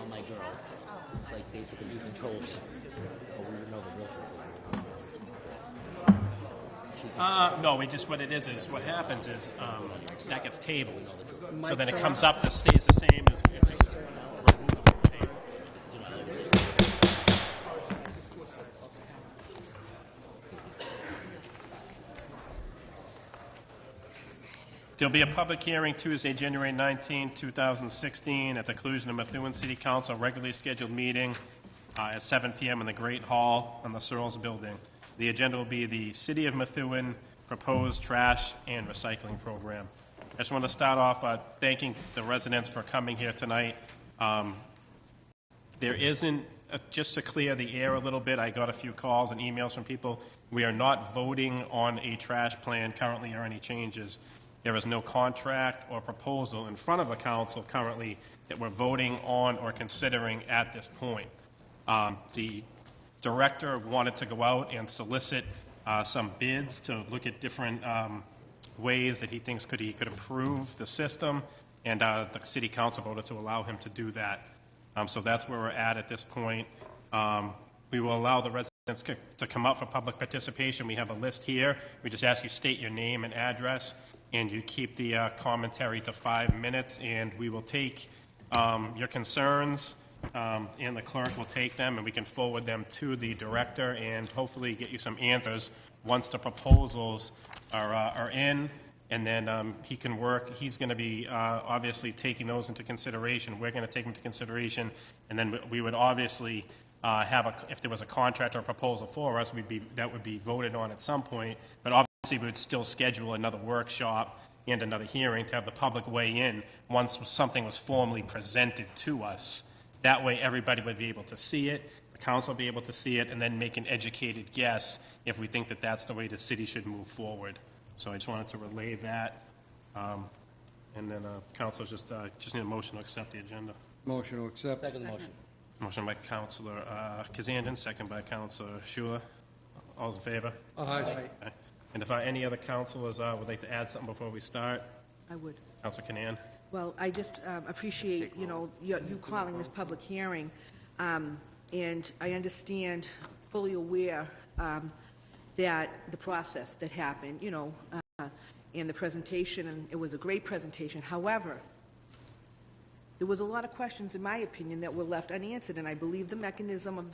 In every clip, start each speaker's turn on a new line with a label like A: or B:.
A: my girl. Like, basically, he controls her. But we would know the real truth.
B: No, what it is what happens is that gets tabled. So then it comes up, that stays the same as we just remove it from the table. There'll be a public hearing Tuesday, January 19, 2016, at the conclusion of Methuen City Council regularly scheduled meeting at 7 p.m. in the Great Hall on the Searles Building. The agenda will be the City of Methuen proposed trash and recycling program. I just want to start off thanking the residents for coming here tonight. There isn't, just to clear the air a little bit, I got a few calls and emails from people. We are not voting on a trash plan currently or any changes. There is no contract or proposal in front of the council currently that we're voting on or considering at this point. The director wanted to go out and solicit some bids to look at different ways that he thinks he could improve the system, and the city council voted to allow him to do that. So that's where we're at this point. We will allow the residents to come up for public participation. We have a list here. We just ask you state your name and address, and you keep the commentary to 5 minutes, and we will take your concerns, and the clerk will take them, and we can forward them to the director and hopefully get you some answers once the proposals are in, and then he can work. He's going to be obviously taking those into consideration. We're going to take them into consideration, and then we would obviously if there was a contract or a proposal for us, that would be voted on at some point, but obviously we would still schedule another workshop and another hearing to have the public weigh in once something was formally presented to us. That way everybody would be able to see it, the council would be able to see it, and then make an educated guess if we think that that's the way the city should move forward. So I just wanted to relay that. And then council just need a motion to accept the agenda.
C: Motion to accept.
A: Second motion.
B: Motion by Councilor Kazanjian, second by Councilor Schuler. All's in favor?
C: Aye.
B: Okay. And if any other councilors would like to add something before we start?
D: I would.
B: Councilor Canan?
D: Well, I just appreciate, you calling this public hearing, and I understand, fully aware that the process that happened, and the presentation, and it was a great presentation. However, there was a lot of questions, in my opinion, that were left unanswered, and I believe the mechanism of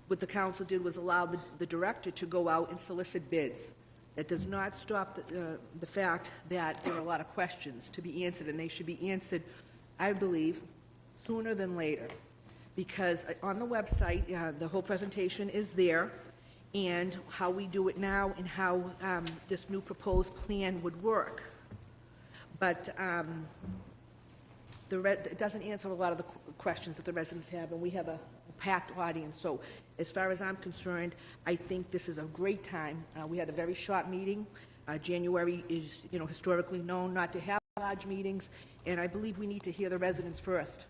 D: what the council did was allow the director to go out and solicit bids. That does not stop the fact that there are a lot of questions to be answered, and they should be answered, I believe, sooner than later. Because on the website, the whole presentation is there, and how we do it now and how this new proposed plan would work. But it doesn't answer a lot of the questions that the residents have, and we have a packed audience. So as far as I'm concerned, I think this is a great time. We had a very short meeting. January is, historically known not to have large meetings, and I believe we need to hear the residents first,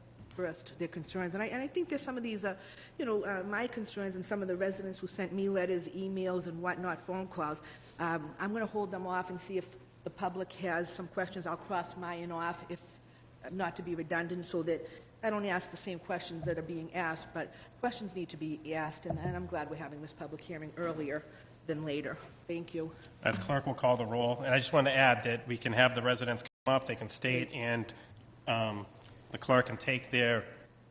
D: their concerns. And I think there's some of these, my concerns, and some of the residents who sent me letters, emails, and whatnot, phone calls. I'm going to hold them off and see if the public has some questions. I'll cross mine off, if not to be redundant, so that I don't ask the same questions that are being asked, but questions need to be asked, and I'm glad we're having this public hearing earlier than later. Thank you.
B: The clerk will call the roll. And I just want to add that we can have the residents come up, they can state, and the clerk can take their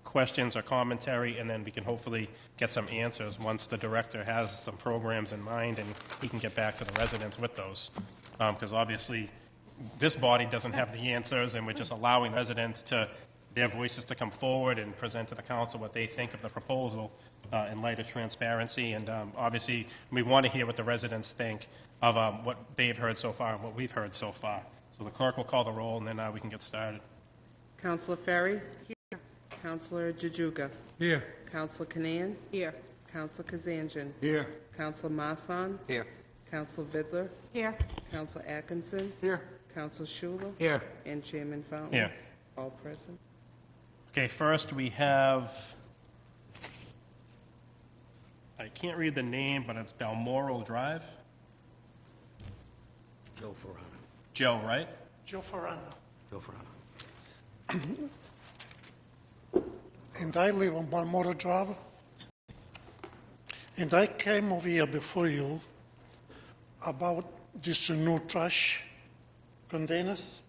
B: questions or commentary, and then we can hopefully get some answers once the director has some programs in mind, and he can get back to the residents with those. Because obviously this body doesn't have the answers, and we're just allowing residents their voices to come forward and present to the council what they think of the proposal in light of transparency. And obviously, we want to hear what the residents think of what they've heard so far and what we've heard so far. So the clerk will call the roll, and then we can get started.
E: Councilor Ferry? Here. Councilor Jajuga?
C: Here.
E: Councilor Canan?
D: Here.
E: Councilor Kazanjian?
C: Here.
E: Councilor Masson?
C: Here.
E: Councilor Vidler?
D: Here.
E: Councilor Atkinson?
C: Here.
E: Councilor Schuler?
C: Here.
E: And Chairman Fountain?
B: Here.
E: All present.
B: Okay, first we have, I can't read the name, but it's Balmoral Drive.
A: Joe Ferrano.
B: Joe, right?
F: Joe Ferrando.
A: Joe Ferrano.
C: and I live on Balmoral Drive. And I came over here before you about this new trash containers.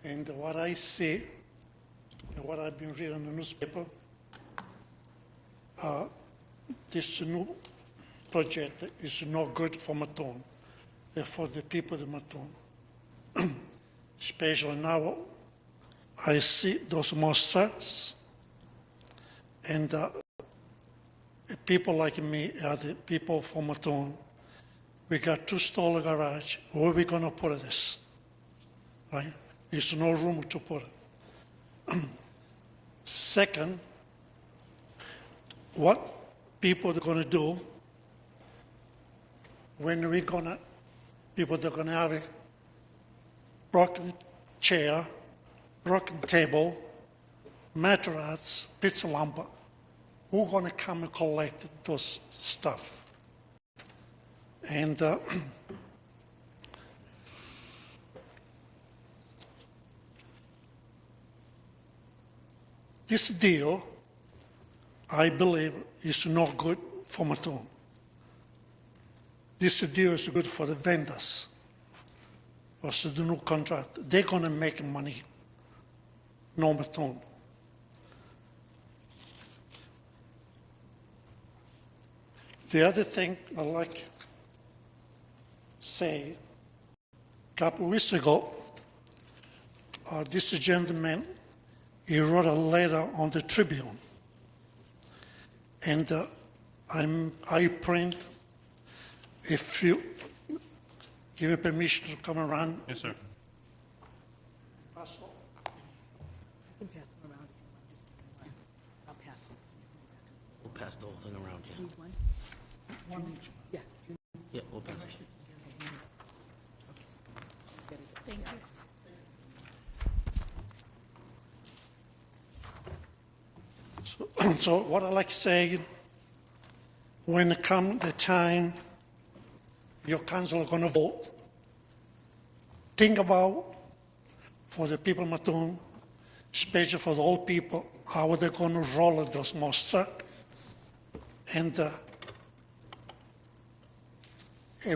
C: And what I see, and what I've been reading in the newspaper, this new project is not good for Methuen, for the people of Methuen. Especially now, I see those monsters, and people like me are the people from Methuen. We got 2-stall garage. Where are we going to put this? Right? There's no room to put it. Second, what people are going to do when we're going to, people are going to have a broken chair, broken table, mattress, pizza lamp, who's going to come and collect those stuff? And this deal, I believe, is not good for Methuen. This deal is good for the vendors, for the new contract. They're going to make money, no Methuen. The other thing I like to say, a couple of weeks ago, this gentleman, he wrote a letter on the Tribune. And I print, if you give me permission to come around.
B: Yes, sir.
D: I can pass them around if you want. I'll pass them.
A: We'll pass the whole thing around, yeah.
D: Need one?
C: One each.
D: Yeah.
A: Yeah, we'll pass it.
D: Thank you.
C: So what I like to say, when it comes the time your council are going to vote, think about for the people of Methuen, especially for the old people, how they're going to roll those monsters, and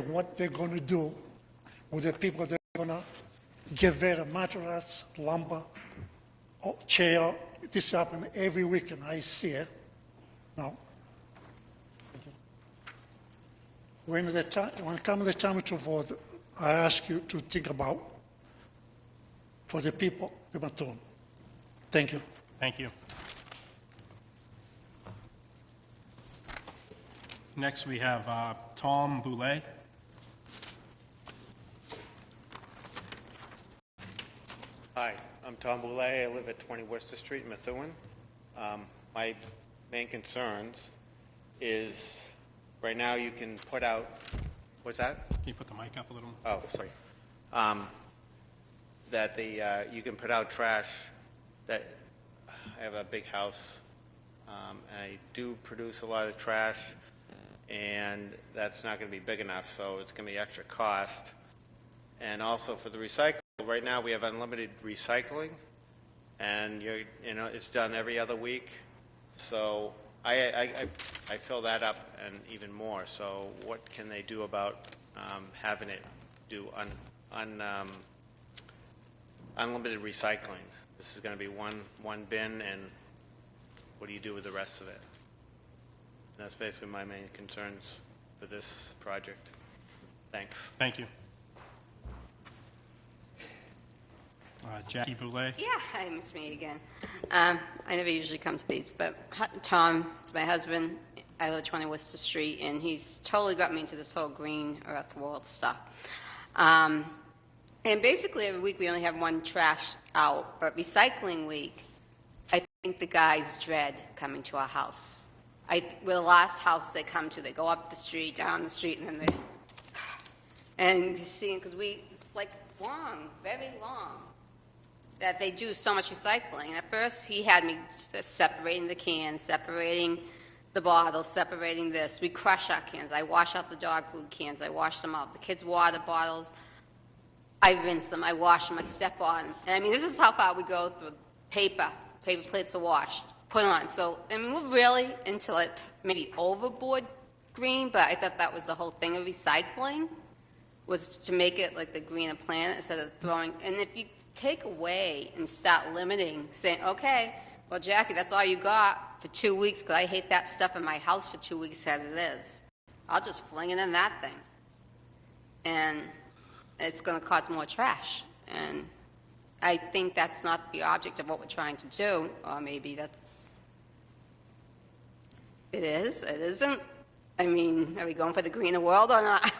C: what they're going to do with the people that are going to give them a mattress, lumber, chair. This happens every weekend. I see it now. When it comes the time to vote, I ask you to think about for the people of Methuen. Thank you.
B: Thank you. Next, we have Tom Boulay.
F: Hi, I'm Tom Boulay. I live at 20 Worcester Street in Methuen. My main concerns is right now you can put out, what's that?
B: Can you put the mic up a little more?
F: Oh, sorry. That you can put out trash. That I have a big house. And I do produce a lot of trash, and that's not going to be big enough, so it's going to be extra cost. And also for the recycling. Right now we have unlimited recycling, and it's done every other week. So I fill that up and even more. So what can they do about having it do unlimited recycling? This is going to be one bin, and what do you do with the rest of it? And that's basically my main concerns for this project. Thanks.
B: Thank you. Jackie Boulay.
G: Yeah, hi, Miss Me again. I never usually come to these, but Tom is my husband. I live at 20 Worcester Street, and he's totally got me into this whole green earth world stuff. And basically, every week we only have one trash out, but recycling week, I think the guys dread coming to our house. We're the last house they come to. They go up the street, down the street, and then and seeing, because it's like long, very long, that they do so much recycling. And at first, he had me separating the cans, separating the bottles, separating this. We crush our cans. I wash out the dog food cans. I wash them out. The kids' water bottles, I rinse them. I wash them. I step on them. And I mean, this is how far we go through paper, paper plates are washed, put on. So, I mean, we're really into like maybe overboard green, but I thought that was the whole thing of recycling, was to make it like the greener planet instead of throwing. And if you take away and start limiting, saying, okay, well, Jackie, that's all you got for 2 weeks because I hate that stuff in my house for 2 weeks as it is. I'll just fling it in that thing. And it's going to cause more trash. And I think that's not the object of what we're trying to do, or maybe that's, it is, it isn't. I mean, are we going for the greener world or not?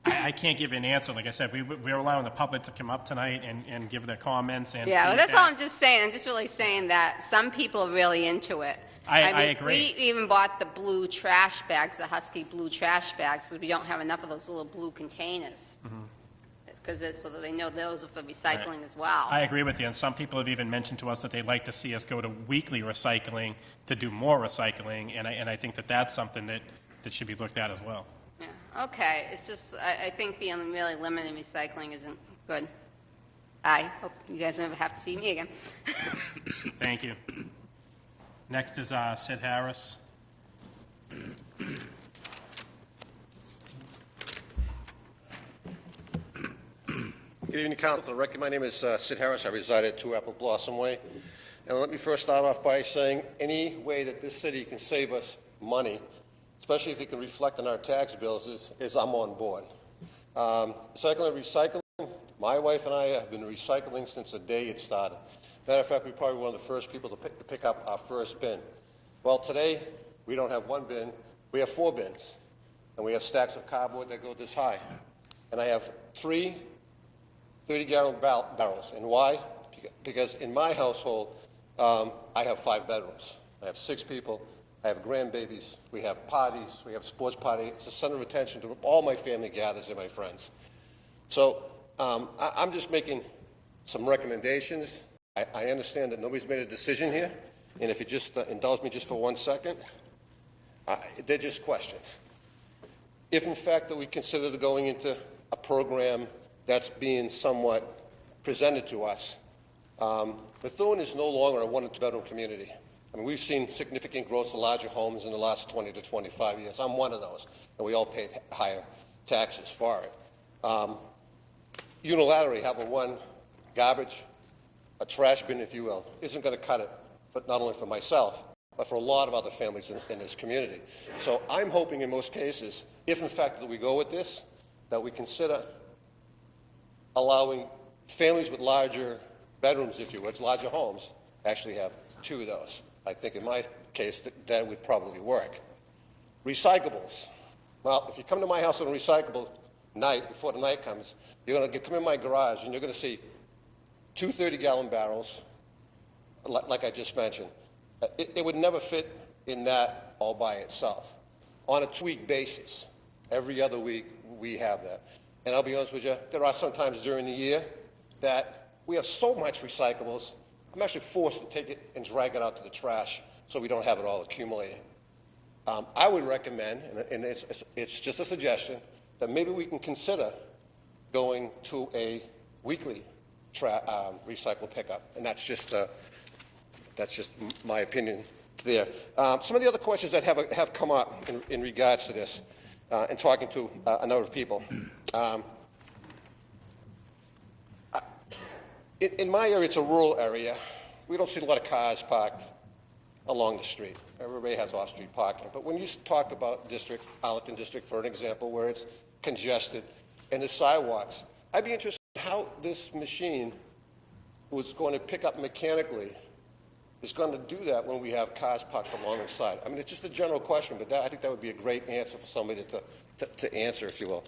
B: I can't give you an answer. Like I said, we're allowing the public to come up tonight and give their comments and
G: Yeah, well, that's all
B: feedback.
G: I'm just saying. I'm just really saying that some people are really into it.
B: I
G: mean,
B: agree.
G: We even bought the blue trash bags, the Husky blue trash bags, because we don't have enough of those little blue containers. Because so that they know those are for recycling as well.
B: I agree with you, and some people have even mentioned to us that they'd like to see us go to weekly recycling to do more recycling, and I think that that's something that should be looked at as well.
G: Yeah. Okay, it's just, I think being really limited recycling isn't good. I hope you guys never have to see me again.
B: Thank you. Next is Sid Harris.
H: Good evening, Council. For the record, my name is Sid Harris. I reside at 2 Apple Blossom Way. And let me first start off by saying any way that this city can save us money, especially if it can reflect on our tax bills, is I'm on board. Secondly, recycling. My wife and I have been recycling since the day it started. Matter of fact, we're probably one of the first people to pick up our first bin. Well, today, we don't have one bin. We have 4 bins. And we have stacks of cardboard that go this high. And I have 3 30-gallon barrels. And why? Because in my household, I have 5 bedrooms. I have 6 people. I have grandbabies. We have parties. We have sports parties. It's a center of attention to all my family gathers and my friends. So I'm just making some recommendations. I understand that nobody's made a decision here. And if you just indulge me just for 1 second, they're just questions. If, in fact, that we consider going into a program that's being somewhat presented to us, Methuen is no longer a 1- and 2-bedroom community. I mean, we've seen significant growth of larger homes in the last 20 to 25 years. I'm one of those, and we all paid higher taxes for it. Unilaterally having one garbage, a trash bin, if you will, isn't going to cut it, but not only for myself, but for a lot of other families in this community. So I'm hoping in most cases, if in fact that we go with this, that we consider allowing families with larger bedrooms, if you would, larger homes, actually have 2 of those. I think in my case that would probably work. Recyclables. Well, if you come to my house on a recyclable night, before the night comes, you're going to come in my garage and you're going to see 2 30-gallon barrels, like I just mentioned. It would never fit in that all by itself. On a 2-week basis, every other week we have that. And I'll be honest with you, there are some times during the year that we have so much recyclables, I'm actually forced to take it and drag it out to the trash so we don't have it all accumulating. I would recommend, and it's just a suggestion, that maybe we can consider going to a weekly recycle pickup. And that's just my opinion there. Some of the other questions that have come up in regards to this, and talking to a number of people. In my area, it's a rural area. We don't see a lot of cars parked along the street. Everybody has off-street parking. But when you talk about Arlington District, for an example, where it's congested and the sidewalks, I'd be interested in how this machine was going to pick up mechanically is going to do that when we have cars parked along the side. I mean, it's just a general question, but I think that would be a great answer for somebody to answer, if you will.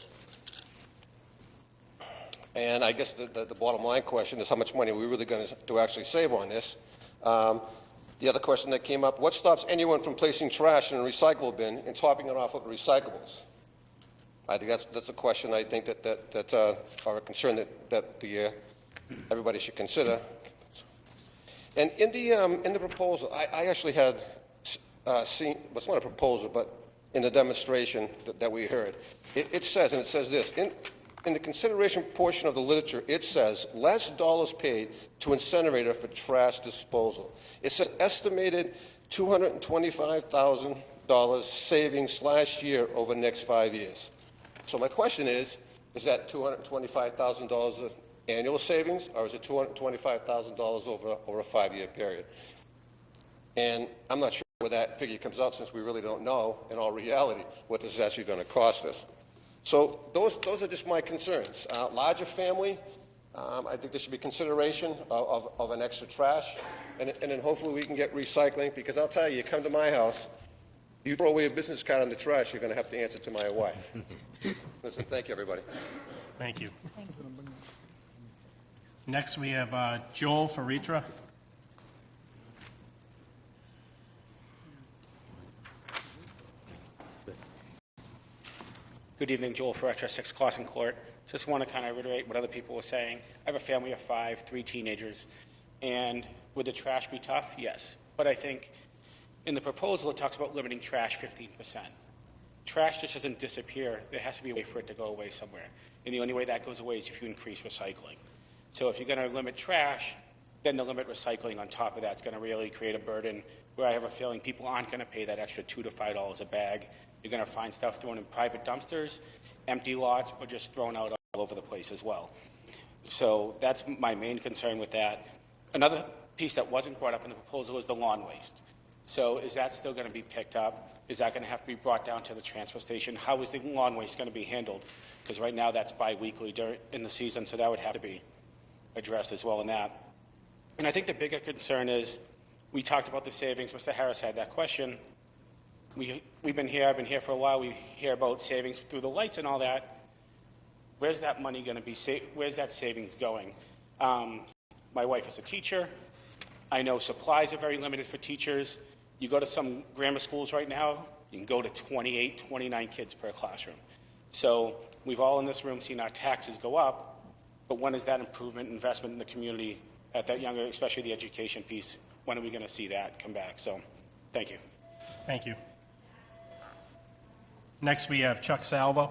H: And I guess the bottom line question is how much money are we really going to actually save on this? The other question that came up, what stops anyone from placing trash in a recyclable bin and topping it off with recyclables? I think that's a question I think that are a concern that everybody should consider. And in the proposal, I actually had seen, well, it's not a proposal, but in the demonstration that we heard, it says this, in the consideration portion of the literature, it says less dollars paid to incinerator for trash disposal. It says estimated $225,000 savings last year over the next 5 years. So my question is that $225,000 of annual savings, or is it $225,000 over a 5-year period? And I'm not sure where that figure comes out, since we really don't know, in all reality, what this is actually going to cost us. So those are just my concerns. Larger family, I think there should be consideration of an extra trash, and then hopefully we can get recycling, because I'll tell you, you come to my house, you throw away a business card in the trash, you're going to have to answer to my wife. Listen, thank you, everybody.
B: Thank you. Next, we have Joel Faritra.
I: Good evening, Joel Ferretra, 6 Clausen Court. Just want to kind of reiterate what other people were saying. I have a family of 5, 3 teenagers, and would the trash be tough? Yes. But I think in the proposal, it talks about limiting trash 15%. Trash just doesn't disappear. There has to be a way for it to go away somewhere. And the only way that goes away is if you increase recycling. So if you're going to limit trash, then to limit recycling on top of that is going to really create a burden where I have a feeling people aren't going to pay that extra $2 to $5 a bag. You're going to find stuff thrown in private dumpsters, empty lots, or just thrown out all over the place as well. So that's my main concern with that. Another piece that wasn't brought up in the proposal is the lawn waste. So is that still going to be picked up? Is that going to have to be brought down to the transfer station? How is the lawn waste going to be handled? Because right now that's bi-weekly in the season, so that would have to be addressed as well in that. And I think the bigger concern is, we talked about the savings. Mr. Harris had that question. We've been here, I've been here for a while, we hear about savings through the lights and all that. Where's that money going to be, where's that savings going? My wife is a teacher. I know supplies are very limited for teachers. You go to some grammar schools right now, you can go to 28, 29 kids per classroom. So we've all in this room seen our taxes go up, but when is that improvement, investment in the community at that younger, especially the education piece, when are we going to see that come back? So, thank you.
B: Thank you. Next, we have Chuck Salvo.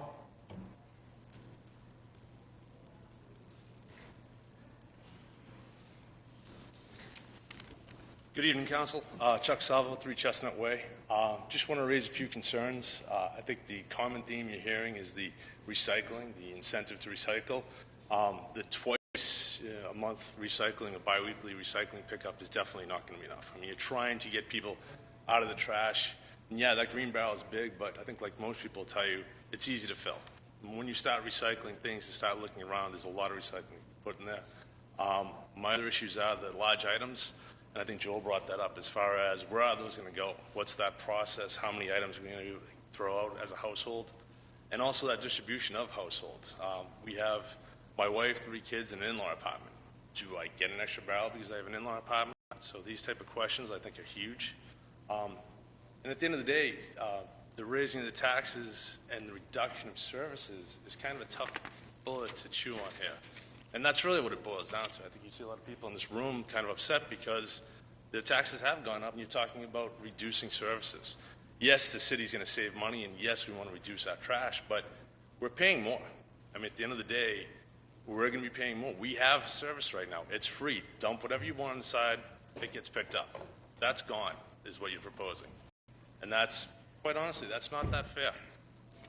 J: Good evening, Council. Chuck Salvo, 3 Chestnut Way. Just want to raise a few concerns. I think the common theme you're hearing is the recycling, the incentive to recycle. The twice a month recycling, a biweekly recycling pickup is definitely not going to be enough. I mean, you're trying to get people out of the trash. And yeah, that green barrel is big, but I think like most people tell you, it's easy to fill. And when you start recycling things and start looking around, there's a lot of recycling put in there. My other issues are the large items, and I think Joel brought that up as far as where are those going to go? What's that process? How many items are we going to throw out as a household? And also that distribution of households. We have my wife, 3 kids, and an in-law apartment. Do I get an extra barrel because I have an in-law apartment? So these type of questions I think are huge. And at the end of the day, the raising of the taxes and the reduction of services is kind of a tough bullet to chew on here. And that's really what it boils down to. I think you see a lot of people in this room kind of upset because the taxes have gone up and you're talking about reducing services. Yes, the city's going to save money, and yes, we want to reduce our trash, but we're paying more. I mean, at the end of the day, we're going to be paying more. We have service right now. It's free. Dump whatever you want inside. It gets picked up. That's gone, is what you're proposing. And that's, quite honestly, that's not that fair.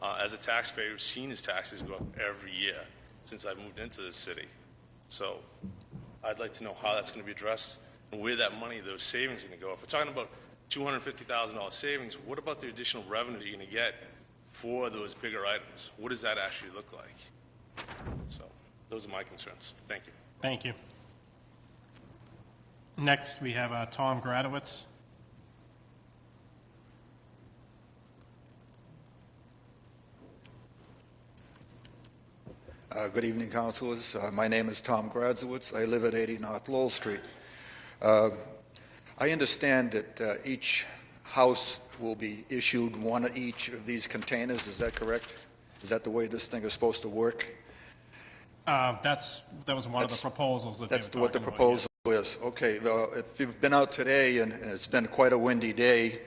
J: As a taxpayer who's seen his taxes go up every year since I moved into this city. So I'd like to know how that's going to be addressed and where that money, those savings are going to go. If we're talking about $250,000 savings, what about the additional revenue you're going to get for those bigger items? What does that actually look like? So those are my concerns. Thank you.
B: Thank you. Next, we have Tom Gradowitz.
K: Good evening, councilors. My name is Tom Gradzewitz. I live at 80 North Lowell Street. I understand that each house will be issued one of each of these containers. Is that correct? Is that the way this thing is supposed to work?
B: That was one of the proposals that they were
K: That's what the
B: talking about,
K: proposal is. Okay. If you've been out today and it's been quite a windy day,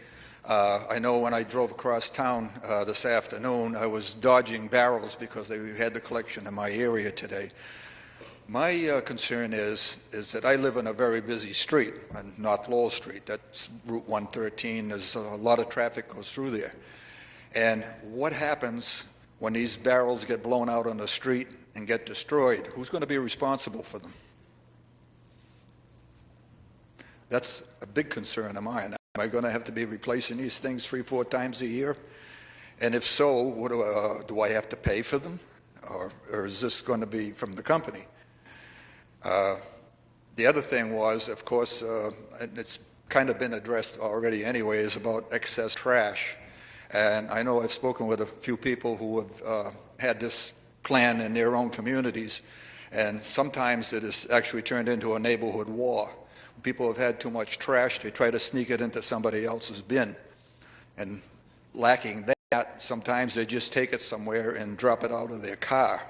K: I know when I drove across town this afternoon, I was dodging barrels because they had the collection in my area today. My concern is that I live in a very busy street, on North Lowell Street. That's Route 113. There's a lot of traffic goes through there. And what happens when these barrels get blown out on the street and get destroyed? Who's going to be responsible for them? That's a big concern of mine. Am I going to have to be replacing these things 3-4 times a year? And if so, what do I have to pay for them? Or is this going to be from the company? The other thing was, of course, and it's kind of been addressed already anyway, is about excess trash. And I know I've spoken with a few people who have had this plan in their own communities, and sometimes it has actually turned into a neighborhood war. When people have had too much trash, they try to sneak it into somebody else's bin. And lacking that, sometimes they just take it somewhere and drop it out of their car.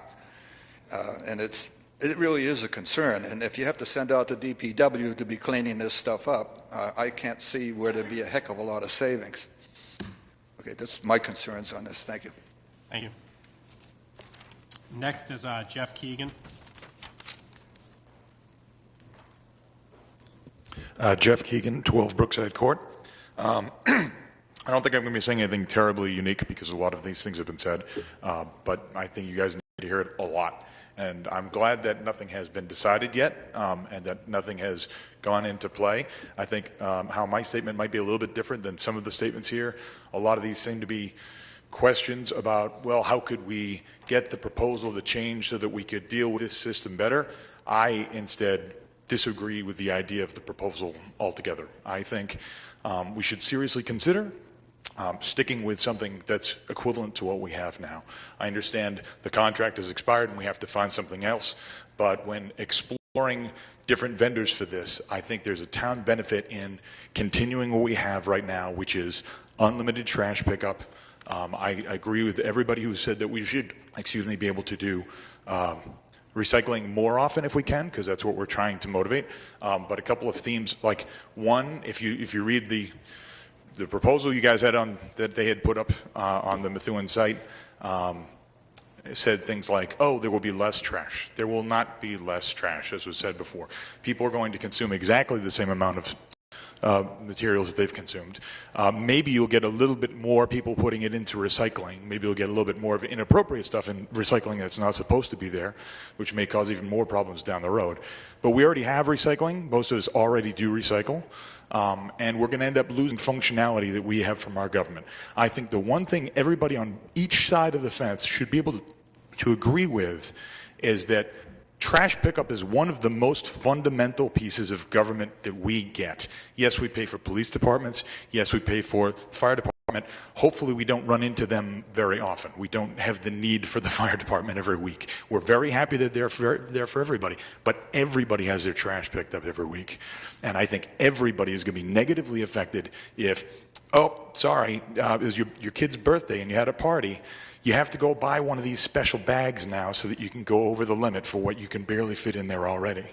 K: And it really is a concern, and if you have to send out the DPW to be cleaning this stuff up, I can't see where there'd be a heck of a lot of savings. Okay, that's my concerns on this. Thank you.
B: Thank you. Next is Jeff Keegan.
L: Jeff Keegan, 12 Brookside Court. I don't think I'm going to be saying anything terribly unique because a lot of these things have been said, but I think you guys need to hear it a lot. And I'm glad that nothing has been decided yet and that nothing has gone into play. I think how my statement might be a little bit different than some of the statements here. A lot of these seem to be questions about, well, how could we get the proposal to change so that we could deal with this system better? I instead disagree with the idea of the proposal altogether. I think we should seriously consider sticking with something that's equivalent to what we have now. I understand the contract has expired and we have to find something else, but when exploring different vendors for this, I think there's a town benefit in continuing what we have right now, which is unlimited trash pickup. I agree with everybody who said that we should, be able to do recycling more often if we can, because that's what we're trying to motivate. But a couple of themes, like one, if you read the proposal you guys had on that they had put up on the Methuen site, said things like, oh, there will be less trash. There will not be less trash, as was said before. People are going to consume exactly the same amount of materials that they've consumed. Maybe you'll get a little bit more people putting it into recycling. Maybe you'll get a little bit more of inappropriate stuff in recycling that's not supposed to be there, which may cause even more problems down the road. But we already have recycling. Most of us already do recycle. And we're going to end up losing functionality that we have from our government. I think the one thing everybody on each side of the fence should be able to agree with is that trash pickup is one of the most fundamental pieces of government that we get. Yes, we pay for police departments. Yes, we pay for fire department. Hopefully we don't run into them very often. We don't have the need for the fire department every week. We're very happy that they're there for everybody, but everybody has their trash picked up every week. And I think everybody is going to be negatively affected if, oh, sorry, it was your kid's birthday and you had a party. You have to go buy one of these special bags now so that you can go over the limit for what you can barely fit in there already.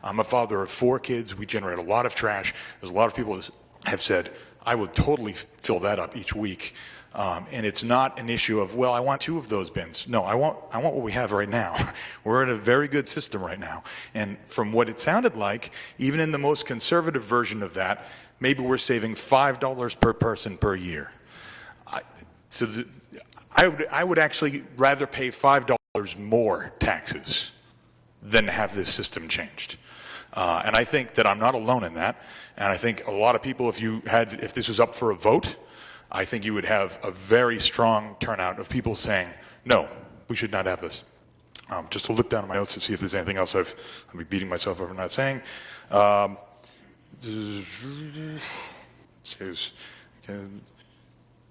L: I'm a father of 4 kids. We generate a lot of trash. There's a lot of people who have said, I would totally fill that up each week. And it's not an issue of, well, I want 2 of those bins. No, I want what we have right now. We're in a very good system right now. And from what it sounded like, even in the most conservative version of that, maybe we're saving $5 per person per year. I would actually rather pay $5 more taxes than have this system changed. And I think that I'm not alone in that. And I think a lot of people, if this was up for a vote, I think you would have a very strong turnout of people saying, no, we should not have this. Just to look down at my notes to see if there's anything else I'll be beating myself over not saying.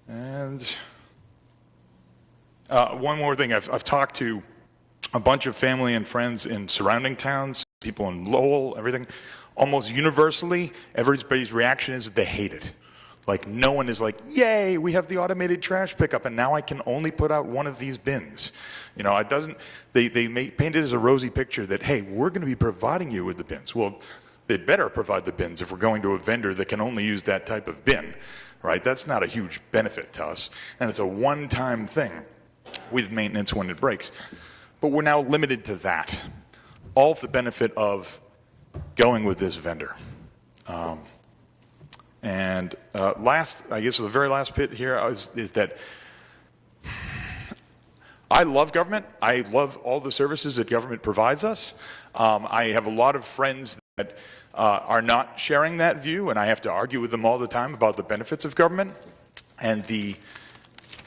L: And one more thing, I've talked to a bunch of family and friends in surrounding towns, people in Lowell, everything. Almost universally, everybody's reaction is they hate it. Like, no one is like, yay, we have the automated trash pickup, and now I can only put out one of these bins. You know, it doesn't, they paint it as a rosy picture that, hey, we're going to be providing you with the bins. Well, they better provide the bins if we're going to a vendor that can only use that type of bin. right? That's not a huge benefit to us, and it's a one-time thing with maintenance when it breaks. But we're now limited to that, all for the benefit of going with this vendor. Last, I guess the very last bit here is that I love government. I love all the services that government provides us. I have a lot of friends that are not sharing that view, and I have to argue with them all the time about the benefits of government. And the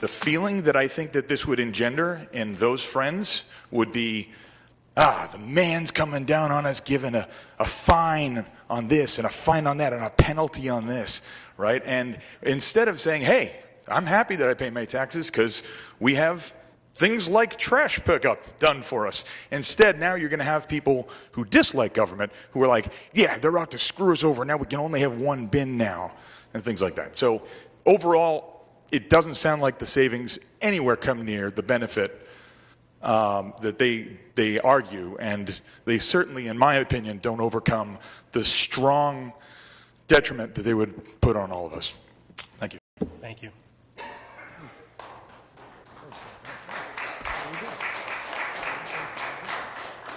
L: feeling that I think that this would engender in those friends would be, the man's coming down on us, giving a fine on this and a fine on that and a penalty on this, right? And instead of saying, hey, I'm happy that I pay my taxes because we have things like trash pickup done for us. Instead, now you're going to have people who dislike government who are like, yeah, they're out to screw us over. Now we can only have one bin now, and things like that. So overall, it doesn't sound like the savings anywhere come near the benefit that they argue, and they certainly, in my opinion, don't overcome the strong detriment that they would put on all of us. Thank you.
B: Thank you.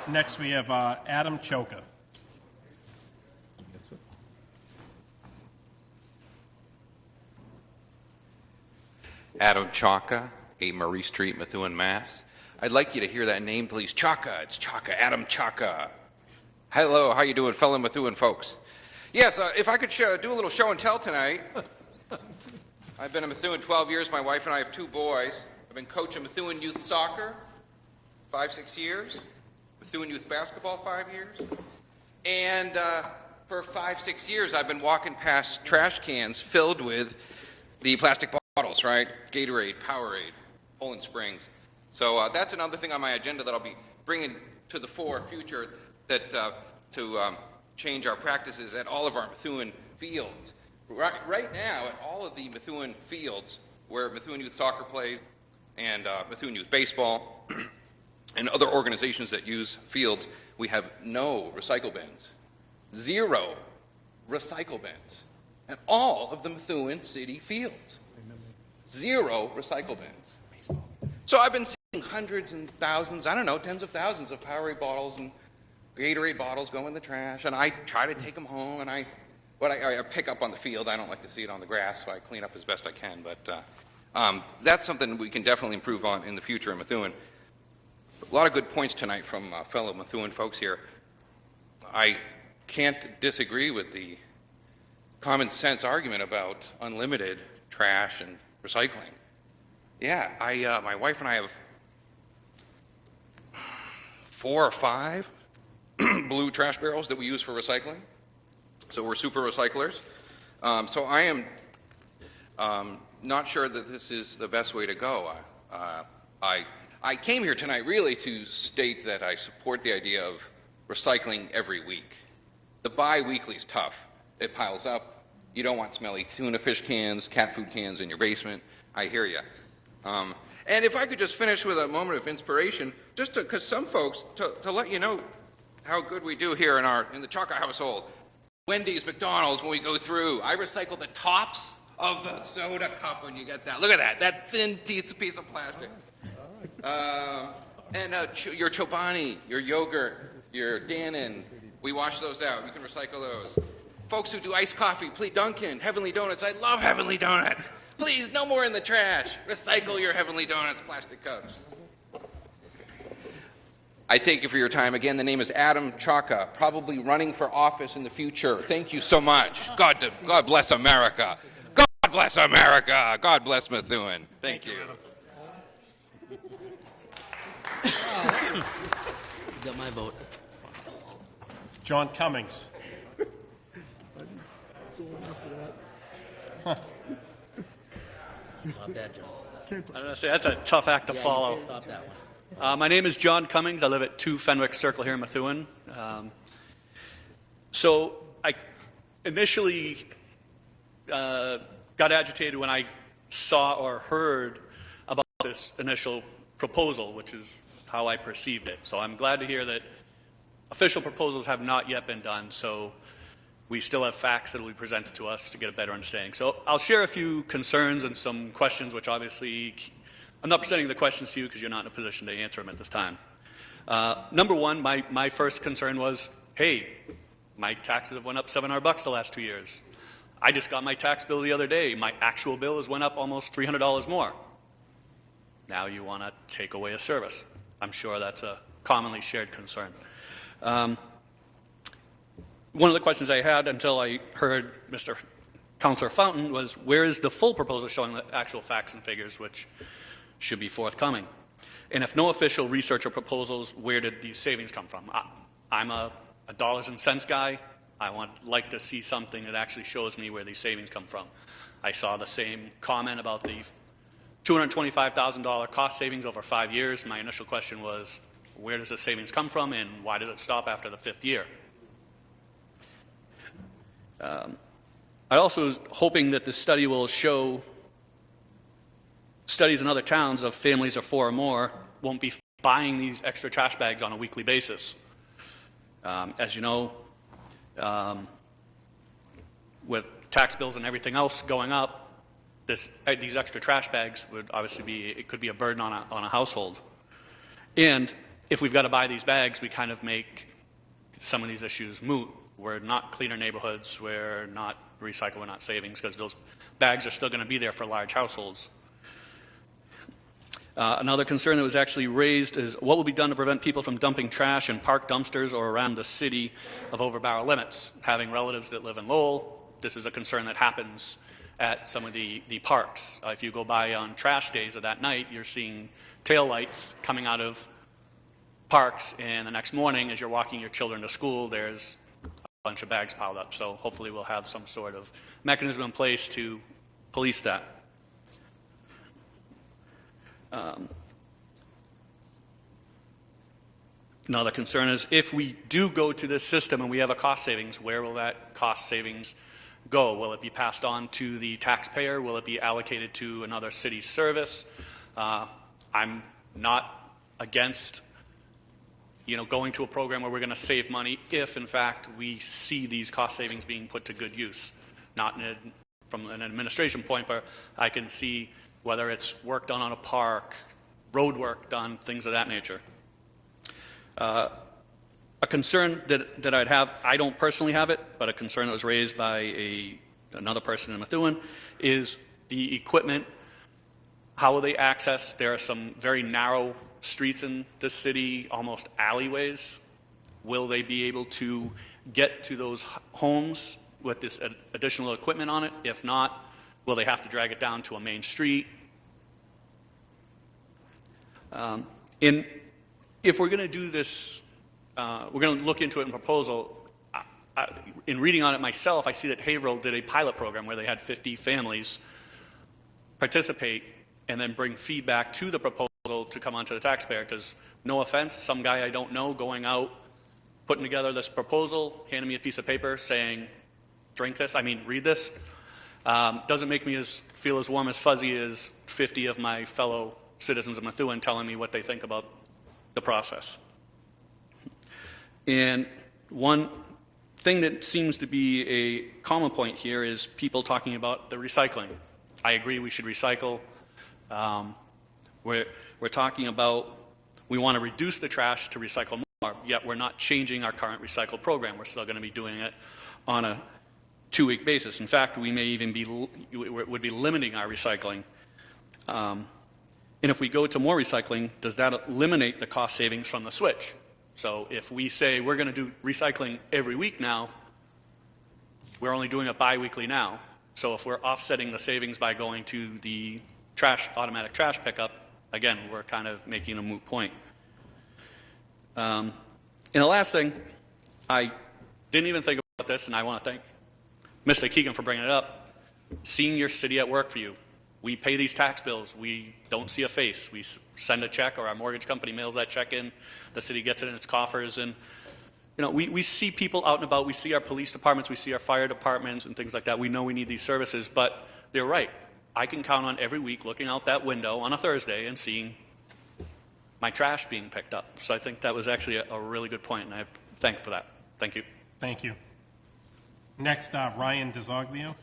B: Next, we have Adam Choka.
M: Adam Chaka, 8 Marie Street, Methuen, Mass. I'd like you to hear that name, please. Chaka, it's Chaka, Adam Chaka. Hello, how you doing, fellow Methuen folks? Yes, if I could do a little show and tell tonight. I've been in Methuen 12 years. My wife and I have 2 boys. I've been coaching Methuen youth soccer 5-6 years. Methuen youth basketball 5 years. And for 5-6 years, I've been walking past trash cans filled with the plastic bottles, right? Gatorade, Powerade, Poland Springs. So that's another thing on my agenda that I'll be bringing to the future that to change our practices at all of our Methuen fields. Right now, at all of the Methuen fields where Methuen Youth Soccer plays and Methuen Youth Baseball and other organizations that use fields, we have no recycle bins. 0 recycle bins at all of the Methuen city fields. 0 recycle bins. So I've been seeing hundreds and thousands, I don't know, tens of thousands of Powerade bottles and Gatorade bottles go in the trash, and I try to take them home, and I pick up on the field. I don't like to see it on the grass, so I clean up as best I can. But that's something we can definitely improve on in the future in Methuen. A lot of good points tonight from fellow Methuen folks here. I can't disagree with the common sense argument about unlimited trash and recycling. Yeah, my wife and I have 4 or 5 blue trash barrels that we use for recycling. So we're super recyclers. So I am not sure that this is the best way to go. I came here tonight really to state that I support the idea of recycling every week. The bi-weekly is tough. It piles up. You don't want smelly tuna fish cans, cat food cans in your basement. I hear you. And if I could just finish with a moment of inspiration, just because some folks, to let you know how good we do here in the Chaka household. Wendy's, McDonald's, when we go through, I recycle the tops of the soda cup when you get that. Look at that thin piece of plastic. Your Chobani, your yogurt, your Dannon, we wash those out. You can recycle those. Folks who do iced coffee, please, Dunkin', Heavenly Donuts. I love Heavenly Donuts. Please, no more in the trash. Recycle your Heavenly Donuts plastic cups. I thank you for your time. Again, the name is Adam Chaka, probably running for office in the future. Thank you so much. God bless America. God bless America. God bless Methuen. Thank you.
A: You got my vote.
B: John Cummings.
A: Top that, John.
N: I don't know, say that's a tough act to follow.
A: Top that one.
N: My name is John Cummings. I live at 2 Fenwick Circle here in Methuen. So I initially got agitated when I saw or heard about this initial proposal, which is how I perceived it. So I'm glad to hear that official proposals have not yet been done. So we still have facts that will be presented to us to get a better understanding. So I'll share a few concerns and some questions, which obviously I'm not presenting the questions to you because you're not in a position to answer them at this time. Number one, my first concern was, hey, my taxes have went up $700 the last 2 years. I just got my tax bill the other day. My actual bill has went up almost $300 more. Now you want to take away a service. I'm sure that's a commonly shared concern. One of the questions I had until I heard Mr. Councillor Fountain was, where is the full proposal showing the actual facts and figures, which should be forthcoming? And if no official research or proposals, where did these savings come from? I'm a dollars and cents guy. I would like to see something that actually shows me where these savings come from. I saw the same comment about the $225,000 cost savings over 5 years. My initial question was, where does the savings come from, and why does it stop after the 5th year? I also was hoping that this study will show studies in other towns of families of 4 or more won't be buying these extra trash bags on a weekly basis. As you know, with tax bills and everything else going up, these extra trash bags would obviously it could be a burden on a household. And if we've got to buy these bags, we kind of make some of these issues moot. We're not cleaner neighborhoods, we're not recycle, we're not savings, because those bags are still going to be there for large households. Another concern that was actually raised is what will be done to prevent people from dumping trash in park dumpsters or around the city of over-barrel limits. Having relatives that live in Lowell, this is a concern that happens at some of the parks. If you go by on trash days of that night, you're seeing tail lights coming out of parks, and the next morning as you're walking your children to school, there's a bunch of bags piled up. So hopefully we'll have some sort of mechanism in place to police that. Another concern is if we do go to this system and we have a cost savings, where will that cost savings go? Will it be passed on to the taxpayer? Will it be allocated to another city service? I'm not against going to a program where we're going to save money if, in fact, we see these cost savings being put to good use. Not from an administration point, but I can see whether it's work done on a park, road work done, things of that nature. A concern that I'd have, I don't personally have it, but a concern that was raised by another person in Methuen, is the equipment. How will they access? There are some very narrow streets in this city, almost alleyways. Will they be able to get to those homes with this additional equipment on it? If not, will they have to drag it down to a main street? And if we're going to do this, we're going to look into it in proposal. In reading on it myself, I see that Haverhill did a pilot program where they had 50 families participate and then bring feedback to the proposal to come onto the taxpayer. Because, no offense, some guy I don't know going out, putting together this proposal, handing me a piece of paper saying, read this, doesn't make me feel as warm as fuzzy as 50 of my fellow citizens of Methuen telling me what they think about the process. And one thing that seems to be a common point here is people talking about the recycling. I agree we should recycle. We're talking about we want to reduce the trash to recycle more, yet we're not changing our current recycle program. We're still going to be doing it on a 2-week basis. In fact, we may even would be limiting our recycling. And if we go to more recycling, does that eliminate the cost savings from the switch? So if we say we're going to do recycling every week now, we're only doing it bi-weekly now. So if we're offsetting the savings by going to the automatic trash pickup, again, we're kind of making a moot point. And the last thing, I didn't even think about this, and I want to thank Mr. Keegan for bringing it up. Seeing your city at work for you. We pay these tax bills. We don't see a face. We send a check, or our mortgage company mails that check in. The city gets it in its coffers. And, we see people out and about. We see our police departments. We see our fire departments and things like that. We know we need these services. But they're right. I can count on every week looking out that window on a Thursday and seeing my trash being picked up. So I think that was actually a really good point, and I thank for that. Thank you.
B: Thank you. Next, Ryan DeZoglio.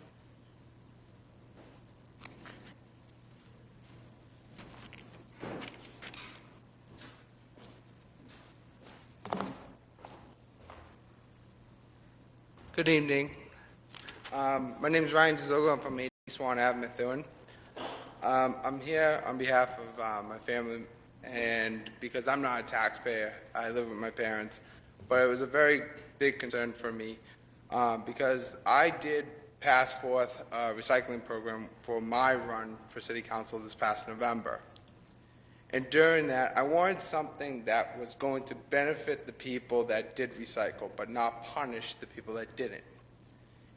O: Good evening. My name is Ryan DeZoglio. I'm from 80 Swan Ave, Methuen. I'm here on behalf of my family, and because I'm not a taxpayer, I live with my parents. But it was a very big concern for me because I did pass forth a recycling program for my run for City Council this past November. And during that, I wanted something that was going to benefit the people that did recycle, but not punish the people that didn't.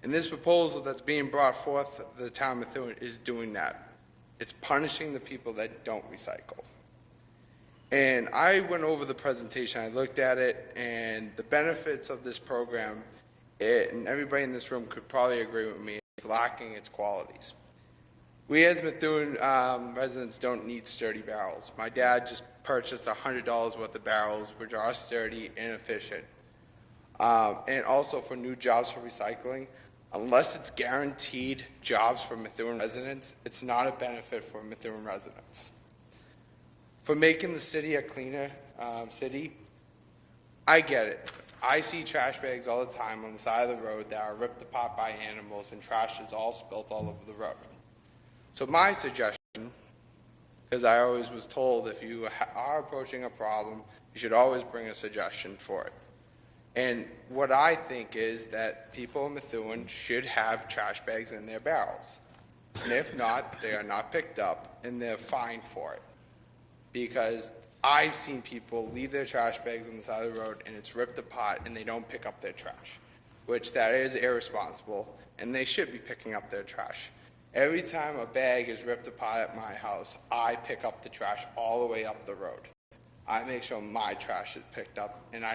O: And this proposal that's being brought forth to the town of Methuen is doing that. It's punishing the people that don't recycle. And I went over the presentation, I looked at it, and the benefits of this program, and everybody in this room could probably agree with me, it's lacking its qualities. We as Methuen residents don't need sturdy barrels. My dad just purchased $100 worth of barrels, which are sturdy and efficient. And also for new jobs for recycling, unless it's guaranteed jobs for Methuen residents, it's not a benefit for Methuen residents. For making the city a cleaner city, I get it. I see trash bags all the time on the side of the road that are ripped apart by animals and trash is all spilt all over the road. So my suggestion, because I always was told if you are approaching a problem, you should always bring a suggestion for it. And what I think is that people in Methuen should have trash bags in their barrels. And if not, they are not picked up and they're fined for it. Because I've seen people leave their trash bags on the side of the road and it's ripped apart and they don't pick up their trash, which that is irresponsible, and they should be picking up their trash. Every time a bag is ripped apart at my house, I pick up the trash all the way up the road. I make sure my trash is picked up, and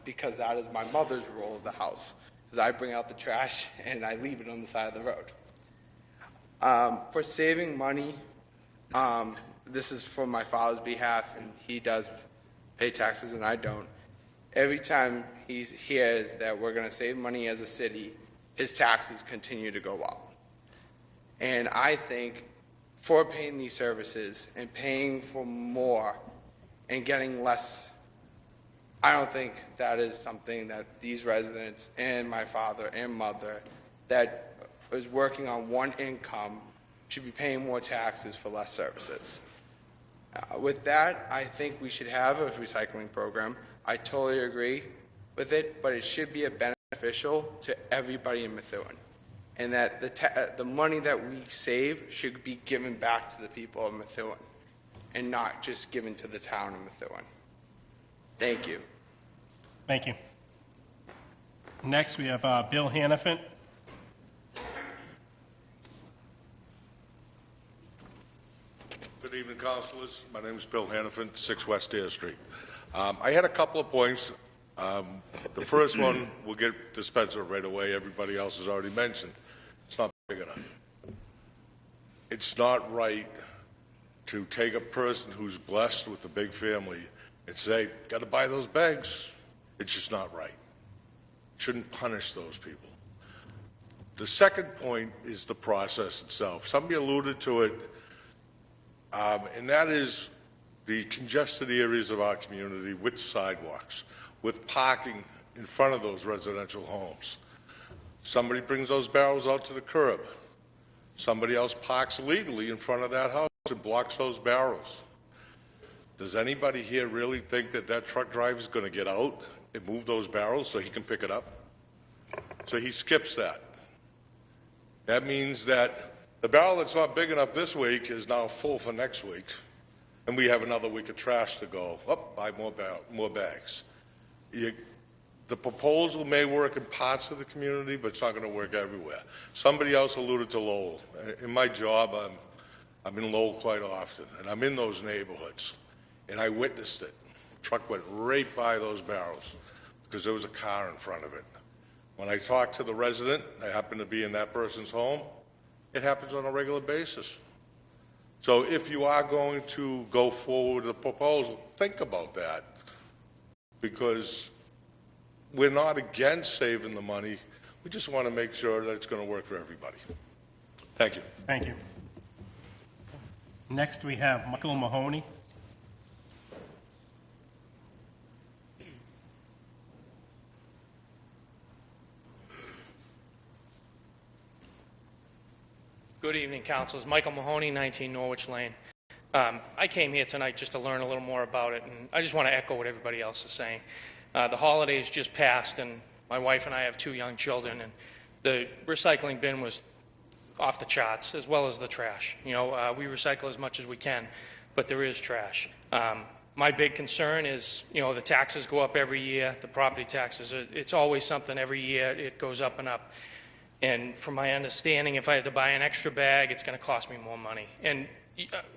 O: because that is my mother's role of the house, because I bring out the trash and I leave it on the side of the road. For saving money, this is for my father's behalf, and he does pay taxes and I don't. Every time he hears that we're going to save money as a city, his taxes continue to go up. And I think for paying these services and paying for more and getting less, I don't think that is something that these residents and my father and mother that is working on one income should be paying more taxes for less services. With that, I think we should have a recycling program. I totally agree with it, but it should be beneficial to everybody in Methuen. And that the money that we save should be given back to the people of Methuen and not just given to the town of Methuen. Thank you.
B: Thank you. Next, we have Bill Hannafin.
P: Good evening, councilors. My name is Bill Hannafin, 6 West Air Street. I had a couple of points. The first one, we'll get dispensed with right away. Everybody else has already mentioned. It's not big enough. It's not right to take a person who's blessed with a big family and say, got to buy those bags. It's just not right. Shouldn't punish those people. The second point is the process itself. Somebody alluded to it, and that is the congested areas of our community with sidewalks, with parking in front of those residential homes. Somebody brings those barrels out to the curb. Somebody else parks illegally in front of that house and blocks those barrels. Does anybody here really think that that truck driver is going to get out and move those barrels so he can pick it up? So he skips that. That means that the barrel that's not big enough this week is now full for next week, and we have another week of trash to go. Buy more bags. The proposal may work in parts of the community, but it's not going to work everywhere. Somebody else alluded to Lowell. In my job, I'm in Lowell quite often, and I'm in those neighborhoods, and I witnessed it. The truck went right by those barrels because there was a car in front of it. When I talked to the resident, I happened to be in that person's home, it happens on a regular basis. So if you are going to go forward with a proposal, think about that, because we're not against saving the money. We just want to make sure that it's going to work for everybody. Thank you.
B: Thank you. Next, we have Michael Mahoney.
Q: Good evening, councilors. Michael Mahoney, 19 Norwich Lane. I came here tonight just to learn a little more about it, and I just want to echo what everybody else is saying. The holidays just passed, and my wife and I have 2 young children, and the recycling bin was off the charts, as well as the trash. You know, we recycle as much as we can, but there is trash. My big concern is, you know, the taxes go up every year, the property taxes. It's always something every year. It goes up and up. And from my understanding, if I have to buy an extra bag, it's going to cost me more money. And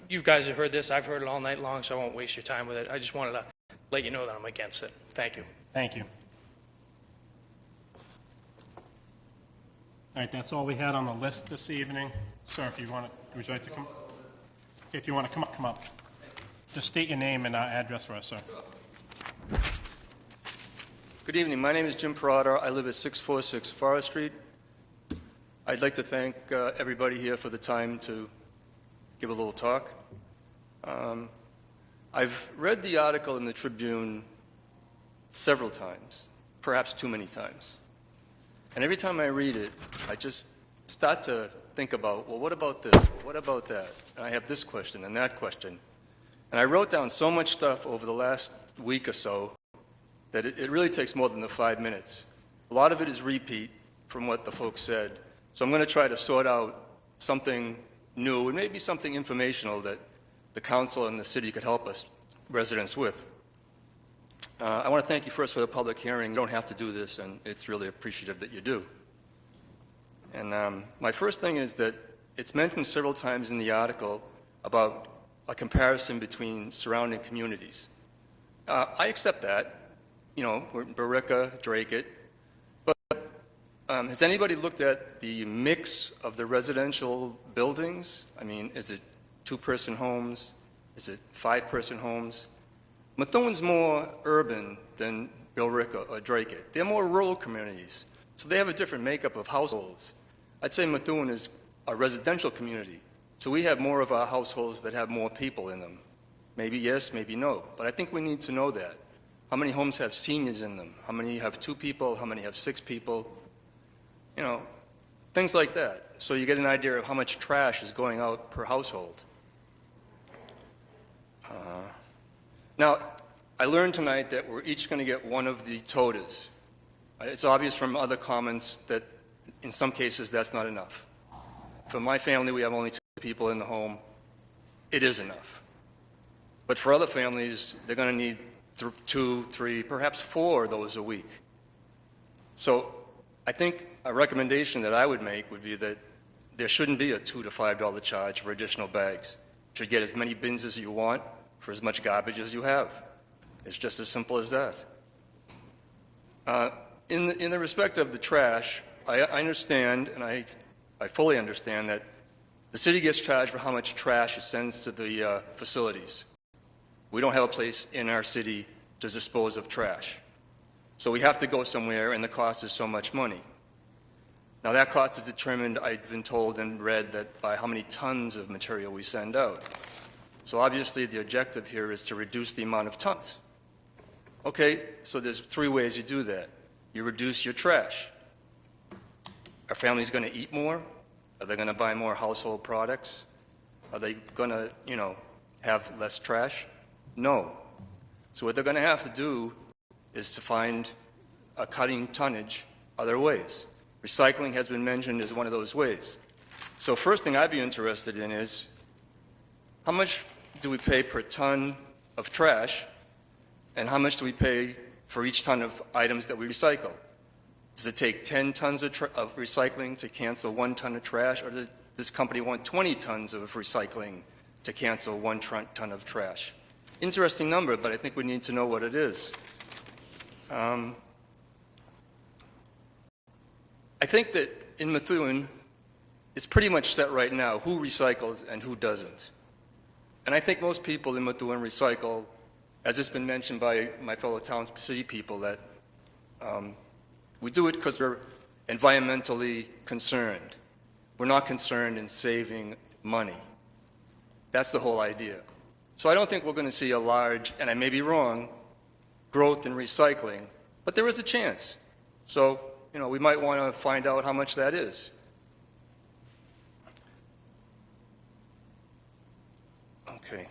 Q: you guys have heard this. I've heard it all night long, so I won't waste your time with it. I just wanted to let you know that I'm against it. Thank you.
B: Thank you. All right, that's all we had on the list this evening. Sir, if you want to, would you like to come? Okay, if you want to come up. Just state your name and address for us, sir.
R: Good evening. My name is Jim Parada. I live at 646 Forest Street. I'd like to thank everybody here for the time to give a little talk. I've read the article in the Tribune several times, perhaps too many times. And every time I read it, I just start to think about, well, what about this? Well, what about that? And I have this question and that question. And I wrote down so much stuff over the last week or so that it really takes more than the 5 minutes. A lot of it is repeat from what the folks said. So I'm going to try to sort out something new and maybe something informational that the council and the city could help us residents with. I want to thank you first for the public hearing. You don't have to do this, and it's really appreciative that you do. And my first thing is that it's mentioned several times in the article about a comparison between surrounding communities. I accept that. You know, we're in Barica, Drake. But has anybody looked at the mix of the residential buildings? I mean, is it 2-person homes? Is it 5-person homes? Methuen's more urban than Billerica or Drake. They're more rural communities, so they have a different makeup of households. I'd say Methuen is a residential community, so we have more of our households that have more people in them. Maybe yes, maybe no, but I think we need to know that. How many homes have seniors in them? How many have 2 people? How many have 6 people? You know, things like that. So you get an idea of how much trash is going out per household. Now, I learned tonight that we're each going to get one of the totas. It's obvious from other comments that in some cases that's not enough. For my family, we have only 2 people in the home. It is enough. But for other families, they're going to need 2, 3, perhaps 4 of those a week. So I think a recommendation that I would make would be that there shouldn't be a $2 to $5 charge for additional bags. You should get as many bins as you want for as much garbage as you have. It's just as simple as that. In the respect of the trash, I understand, and I fully understand that the city gets charged for how much trash it sends to the facilities. We don't have a place in our city to dispose of trash. So we have to go somewhere, and the cost is so much money. Now that cost is determined, I've been told and read, that by how many tons of material we send out. So obviously the objective here is to reduce the amount of tons. Okay, so there's 3 ways you do that. You reduce your trash. Are families going to eat more? Are they going to buy more household products? Are they going to, you know, have less trash? No. So what they're going to have to do is to find a cutting tonnage other ways. Recycling has been mentioned as one of those ways. So first thing I'd be interested in is how much do we pay per ton of trash, and how much do we pay for each ton of items that we recycle? Does it take 10 tons of recycling to cancel 1 ton of trash, or does this company want 20 tons of recycling to cancel 1 ton of trash? Interesting number, but I think we need to know what it is. I think that in Methuen, it's pretty much set right now who recycles and who doesn't. And I think most people in Methuen recycle, as it's been mentioned by my fellow town city people, that we do it because we're environmentally concerned. We're not concerned in saving money. That's the whole idea. So I don't think we're going to see a large, and I may be wrong, growth in recycling, but there is a chance. So, we might want to find out how much that is. Okay.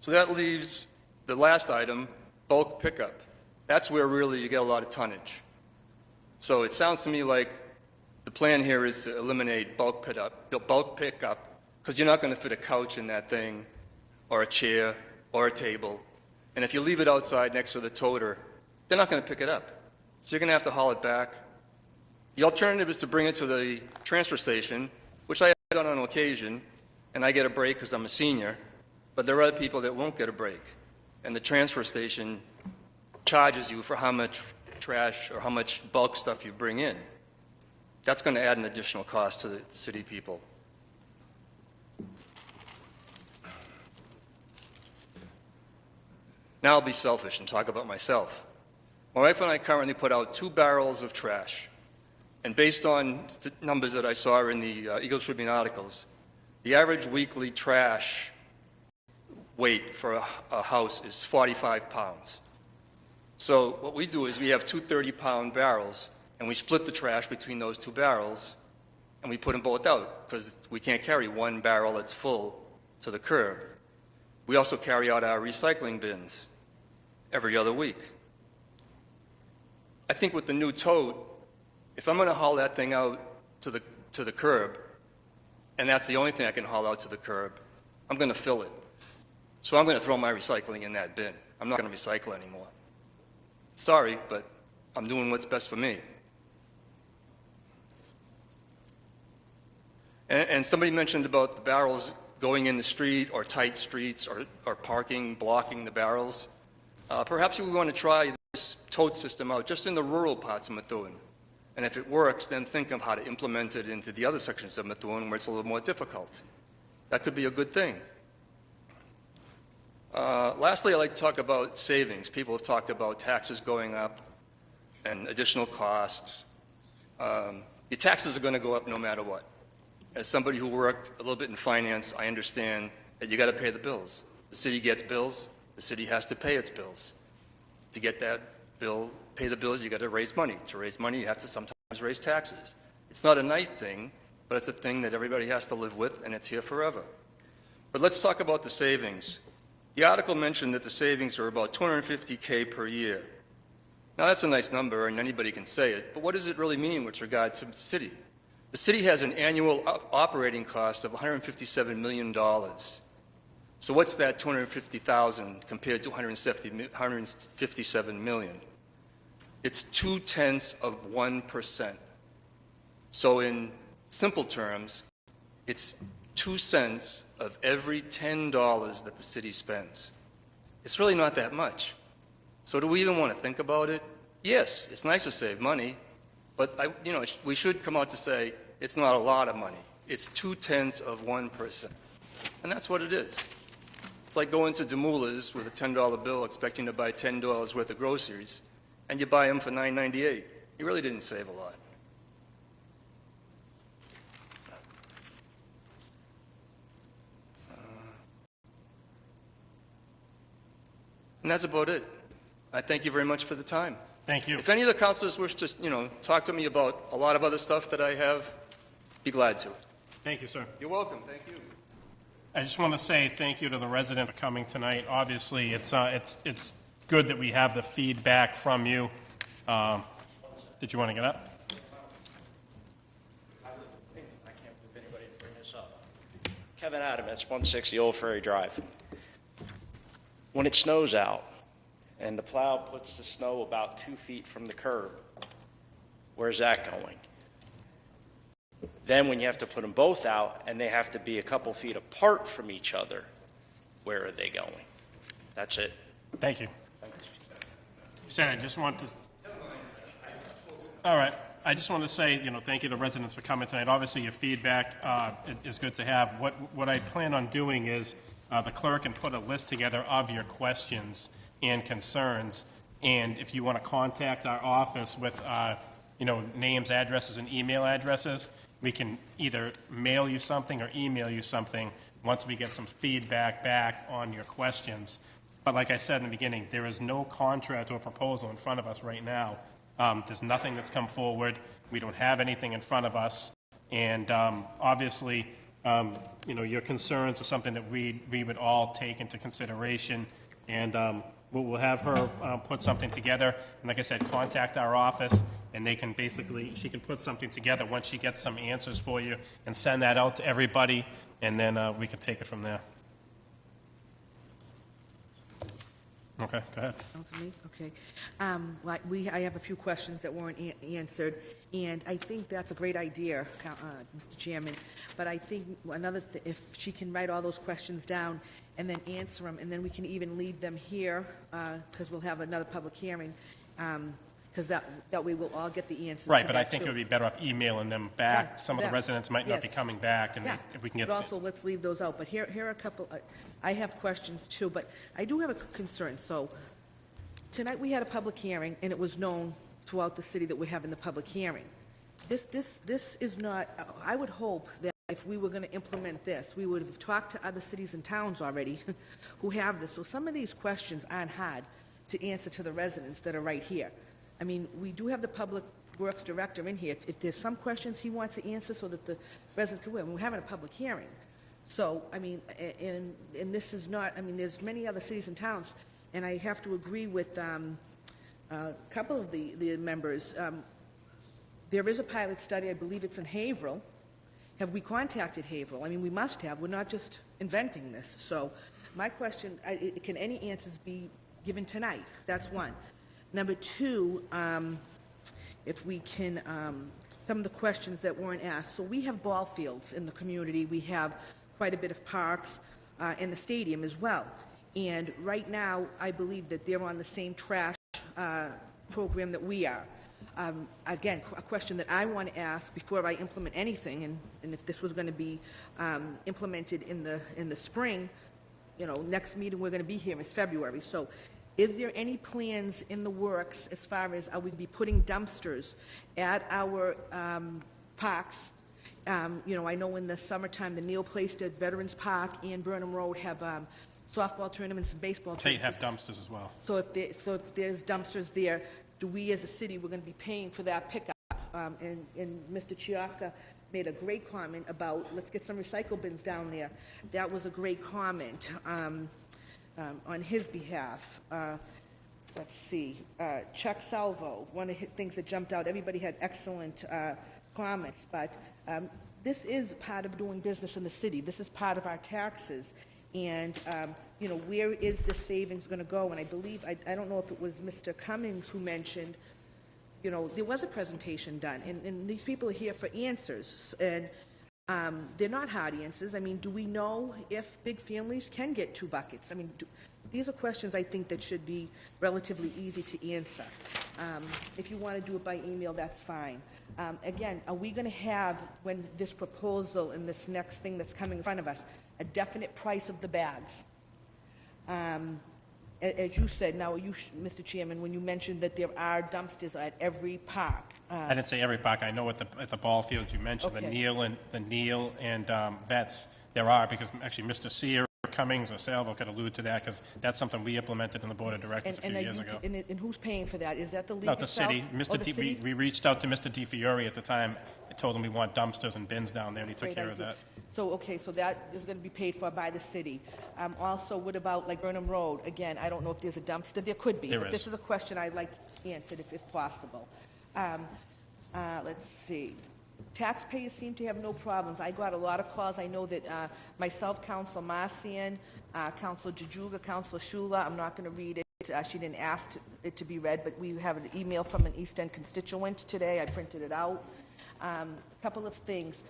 R: So that leaves the last item, bulk pickup. That's where really you get a lot of tonnage. So it sounds to me like the plan here is to eliminate bulk pickup, because you're not going to fit a couch in that thing, or a chair, or a table. And if you leave it outside next to the toter, they're not going to pick it up. So you're going to have to haul it back. The alternative is to bring it to the transfer station, which I have done on occasion, and I get a break because I'm a senior, but there are other people that won't get a break. And the transfer station charges you for how much trash or how much bulk stuff you bring in. That's going to add an additional cost to the city people. Now I'll be selfish and talk about myself. My wife and I currently put out 2 barrels of trash. And based on numbers that I saw in the Eagle Tribune articles, the average weekly trash weight for a house is 45 pounds. So what we do is we have 2 30-pound barrels, and we split the trash between those 2 barrels, and we put them both out, because we can't carry 1 barrel that's full to the curb. We also carry out our recycling bins every other week. I think with the new tote, if I'm going to haul that thing out to the curb, and that's the only thing I can haul out to the curb, I'm going to fill it. So I'm going to throw my recycling in that bin. I'm not going to recycle anymore. Sorry, but I'm doing what's best for me. And somebody mentioned about the barrels going in the street, or tight streets, or parking, blocking the barrels. Perhaps we want to try this tote system out just in the rural parts of Methuen. And if it works, then think of how to implement it into the other sections of Methuen where it's a little more difficult. That could be a good thing. Lastly, I'd like to talk about savings. People have talked about taxes going up and additional costs. Your taxes are going to go up no matter what. As somebody who worked a little bit in finance, I understand that you got to pay the bills. The city gets bills. The city has to pay its bills. To get that bill, pay the bills, you got to raise money. To raise money, you have to sometimes raise taxes. It's not a nice thing, but it's a thing that everybody has to live with, and it's here forever. But let's talk about the savings. The article mentioned that the savings are about $250K per year. Now, that's a nice number, and anybody can say it, but what does it really mean with regard to the city? The city has an annual operating cost of $157 million. So what's that $250,000 compared to $157 million? It's 0.2%. So in simple terms, it's 2 cents of every $10 that the city spends. It's really not that much. So do we even want to think about it? Yes, it's nice to save money, but we should come out to say it's not a lot of money. It's 0.2%. And that's what it is. It's like going to Demoulas with a $10 bill expecting to buy $10 worth of groceries, and you buy them for $9.98. You really didn't save a lot. And that's about it. I thank you very much for the time.
B: Thank you.
R: If any of the councilors wish to, talk to me about a lot of other stuff that I have, be glad to.
B: Thank you, sir.
R: You're welcome. Thank you.
B: I just want to say thank you to the resident for coming tonight. Obviously, it's good that we have the feedback from you. Did you want to get up?
S: I can't believe anybody would bring this up. Kevin Adam, it's 160 Old Ferry Drive. When it snows out and the plow puts the snow about 2 feet from the curb, where's that going? Then when you have to put them both out and they have to be a couple feet apart from each other, where are they going? That's it.
B: Thank you. Senator, I just want to... All right. I just want to say, thank you to the residents for coming tonight. Obviously, your feedback is good to have. What I plan on doing is the clerk can put a list together of your questions and concerns, and if you want to contact our office with names, addresses, and email addresses. We can either mail you something or email you something once we get some feedback back on your questions. But like I said in the beginning, there is no contract or proposal in front of us right now. There's nothing that's come forward. We don't have anything in front of us. And obviously, your concerns are something that we would all take into consideration. And we'll have her put something together. And like I said, contact our office, and she can put something together once she gets some answers for you and send that out to everybody, and then we can take it from there. Okay, go ahead.
D: Me? Okay. I have a few questions that weren't answered, and I think that's a great idea, Mr. Chairman. But I think if she can write all those questions down and then answer them, and then we can even leave them here, because we'll have another public hearing, because that way we'll all get the answers.
B: Right, but I think it would be better off emailing them back.
D: Yeah,
B: Some of the residents might not be coming back, and if we can get...
D: But also, let's leave those out. But here are a couple, I have questions too, but I do have a concern. So tonight we had a public hearing, and it was known throughout the city that we're having the public hearing. This is not, I would hope that if we were going to implement this, we would have talked to other cities and towns already who have this. So some of these questions aren't hard to answer to the residents that are right here. I mean, we do have the Public Works Director in here. If there's some questions he wants to answer so that the residents can, we're having a public hearing. So, I mean, and this is not, I mean, there's many other cities and towns, and I have to agree with a couple of the members. There is a pilot study, I believe it's in Haverhill. Have we contacted Haverhill? I mean, we must have. We're not just inventing this. So my question, can any answers be given tonight? That's one. Number two, if we can, some of the questions that weren't asked. So we have ball fields in the community. We have quite a bit of parks in the stadium as well. And right now, I believe that they're on the same trash program that we are. Again, a question that I want to ask before I implement anything, and if this was going to be implemented in the spring, next meeting we're going to be here is February. So is there any plans in the works as far as are we be putting dumpsters at our parks? I know in the summertime, the Neil Place at Veterans Park and Burnham Road have softball tournaments and baseball tournaments.
B: They have dumpsters as well.
D: So if there's dumpsters there, do we as a city, we're going to be paying for that pickup? And Mr. Chiaka made a great comment about, let's get some recycle bins down there. That was a great comment on his behalf. Let's see. Chuck Salvo, one of the things that jumped out, everybody had excellent comments, but this is part of doing business in the city. This is part of our taxes. And, where is the savings going to go? And I believe, I don't know if it was Mr. Cummings who mentioned, there was a presentation done, and these people are here for answers, and they're not hard answers. I mean, do we know if big families can get 2 buckets? I mean, these are questions I think that should be relatively easy to answer. If you want to do it by email, that's fine. Again, are we going to have, when this proposal and this next thing that's coming in front of us, a definite price of the bags? As you said, now, Mr. Chairman, when you mentioned that there are dumpsters at every park.
B: I didn't say every park. I know at the ball fields you mentioned,
D: Okay.
B: the Neil and Vets, there are, because actually Mr. Sear, Cummings, or Salvo could allude to that, because that's something we implemented in the Board of Directors a few years ago.
D: And who's paying for that? Is that the league
B: Not the
D: itself?
B: city.
D: Oh, the city?
B: We reached out to Mr. DiFiore at the time. I told him we want dumpsters and bins down there, and he took
D: Great
B: care of
D: idea.
B: that.
D: So, okay, so that is going to be paid for by the city. Also, what about like Burnham Road? Again, I don't know if there's a dumpster. There could be.
B: There
D: but
B: is.
D: This is a question I'd like answered if possible. Let's see. Taxpayers seem to have no problems. I got a lot of calls. I know that myself, Council Marcian, Council Jajuga, Council Shula, I'm not going to read it. She didn't ask it to be read, but we have an email from an East End constituent today. I printed it out. A couple of things.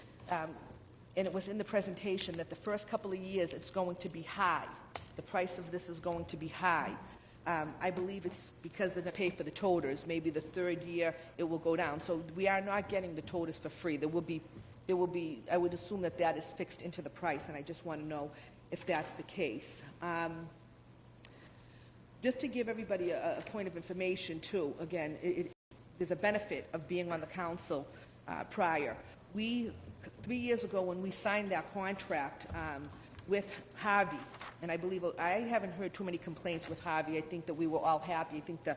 D: And it was in the presentation that the first couple of years it's going to be high. The price of this is going to be high. I believe it's because they're going to pay for the toters. Maybe the third year it will go down. So we are not getting the toters for free. There will be, I would assume that is fixed into the price, and I just want to know if that's the case. Just to give everybody a point of information too, again, there's a benefit of being on the council prior. 3 years ago, when we signed that contract with Harvey, and I believe I haven't heard too many complaints with Harvey. I think that we were all happy. I think the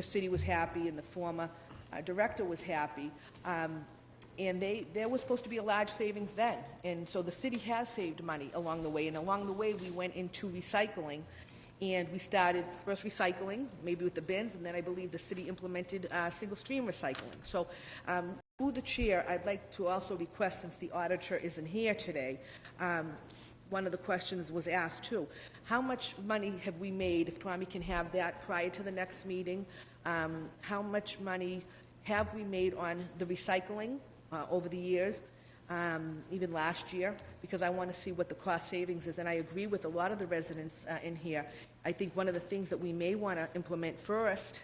D: city was happy, and the former director was happy. And there was supposed to be a large savings then. And so the city has saved money along the way. And along the way, we went into recycling. And we started first recycling, maybe with the bins, and then I believe the city implemented single stream recycling. So through the chair, I'd like to also request, since the auditor isn't here today, one of the questions was asked too. How much money have we made, if Tommy can have that prior to the next meeting? How much money have we made on the recycling over the years, even last year? Because I want to see what the cost savings is, and I agree with a lot of the residents in here. I think one of the things that we may want to implement first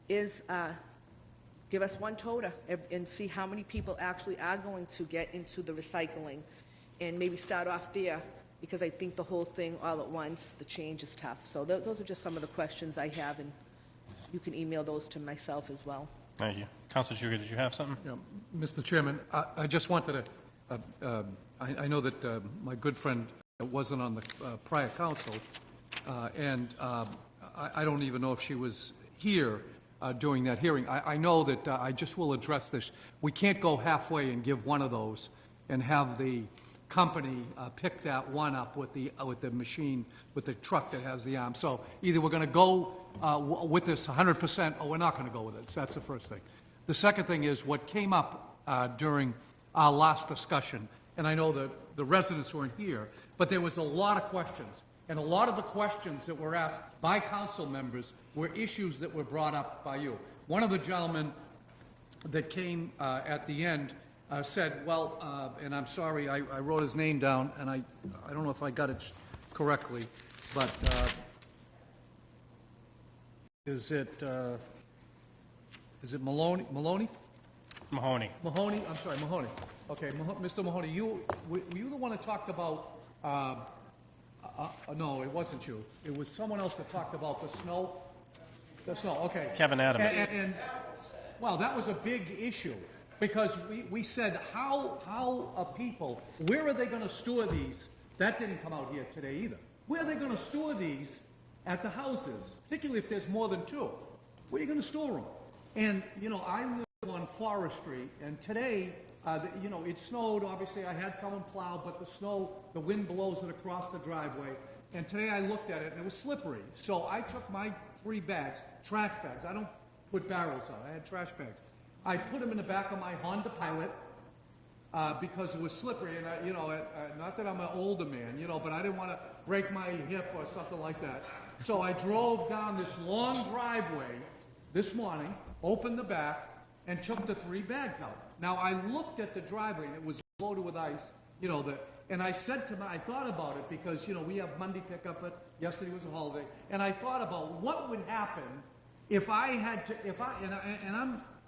D: is give us one toter and see how many people actually are going to get into the recycling, and maybe start off there, because I think the whole thing all at once, the change is tough. So those are just some of the questions I have, and you can email those to myself as well.
B: Thank you. Councilor Shuger, did you have something?
T: Yeah, Mr. Chairman, I just wanted to, I know that my good friend wasn't on the prior council, and I don't even know if she was here during that hearing. I know that I just will address this. We can't go halfway and give one of those and have the company pick that one up with the machine, with the truck that has the arm. So either we're going to go with this 100% or we're not going to go with it. So that's the first thing. The second thing is what came up during our last discussion, and I know that the residents weren't here, but there was a lot of questions. And a lot of the questions that were asked by council members were issues that were brought up by you. One of the gentlemen that came at the end said, well, and I'm sorry, I wrote his name down, and I don't know if I got it correctly, but is it Maloney? Mahoney, I'm sorry, Mahoney. Okay, Mr. Mahoney, were you the one that talked about, no, it wasn't you. It was someone else that talked about the snow. The snow, okay.
B: Kevin Adams.
T: And well, that was a big issue, because we said, how are people, where are they going to store these? That didn't come out here today either. Where are they going to store these at the houses, particularly if there's more than two? Where are you going to store them? And, you know, I live on Forest Street, and today, you know, it snowed. Obviously, I had someone plow, but the wind blows it across the driveway. And today I looked at it, and it was slippery. So I took my 3 bags, trash bags. I don't put barrels out. I had trash bags. I put them in the back of my Honda Pilot because it was slippery. And, you know, not that I'm an older man, you know, but I didn't want to break my hip or something like that. So I drove down this long driveway this morning, opened the back, and took the 3 bags out. Now, I looked at the driveway, and it was loaded with ice, you know, and I said to I thought about it because, you know, we have Monday pickup, but yesterday was a holiday, and I thought about what would happen if I had to,